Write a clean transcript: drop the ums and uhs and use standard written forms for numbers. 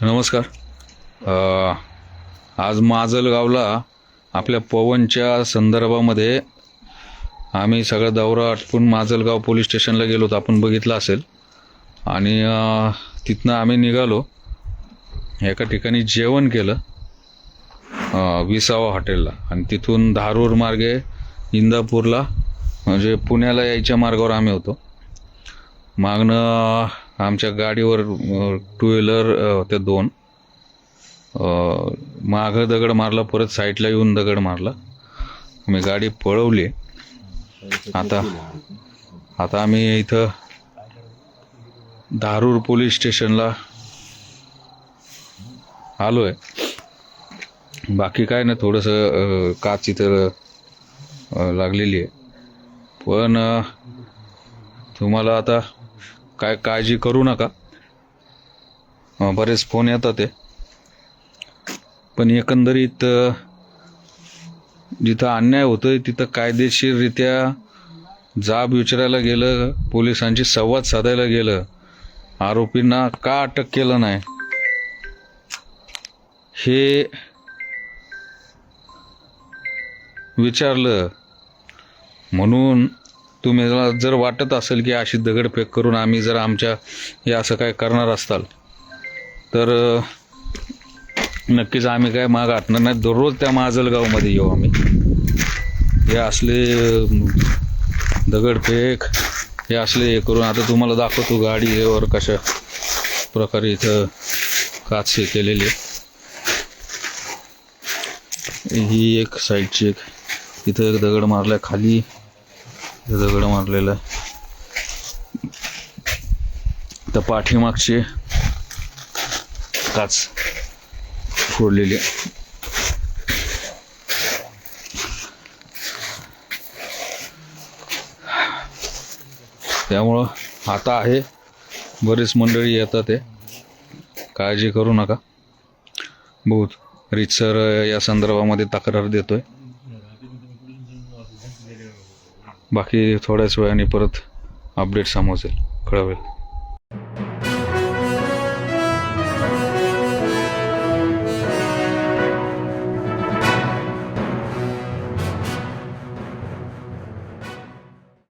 नमस्कार. आज माजलगावला आपल्या पवनच्या संदर्भामध्ये आम्ही सगळा दौरा आटपून माजलगाव पोलीस स्टेशनला गेलो होतो, आपण बघितलं असेल. आणि तिथनं आम्ही निघालो, एका ठिकाणी जेवण केलं विसावा हॉटेलला, आणि तिथून धारूर मार्गे इंदापूरला म्हणजे पुण्याला यायच्या मार्गावर आम्ही होतो. मागणं आमच्या गाडीवर टू व्हीलर होते दोन, मागं दगड मारला, परत साईडला येऊन दगड मारला, मी गाडी पळवली. आता आम्ही इथं धारूर पोलीस स्टेशनला आलो आहे. बाकी काय नाही, थोडंसं काच इथं लागलेली आहे, पण तुम्हाला आता काय काळजी करू नका. बरेच फोन येतात ते, पण एकंदरीत जिथं अन्याय होतोय तिथं कायदेशीररित्या जाब विचारायला गेलं, पोलिसांशी संवाद साधायला गेलं, आरोपींना का अटक केलं नाही हे विचारलं. म्हणून तुम्हाला जर वाटत असेल की अशी दगडफेक करून आम्ही जर आमच्या हे असं काय करणार असताल तर नक्कीच आम्ही काय माग हटणार नाही. दररोज त्या माजलगावमध्ये येऊ आम्ही. हे असले दगडफेक हे असले हे करून आता तुम्हाला दाखवतो गाडीवर कशा प्रकारे इथं काच हे केलेली आहे. ही एक साईडची एक इथं एक दगड मारलाय, खाली दगड मारलेला आहे, तर पाठीमागची काच फोडलेली आहे. त्यामुळं आता आहे, बरीच मंडळी येतात, आहे, काळजी करू नका. बहुत रीतसर या संदर्भामध्ये तक्रार देतोय. बाकी थोड्याच वेळाने परत अपडेट समजेल, कळवेल.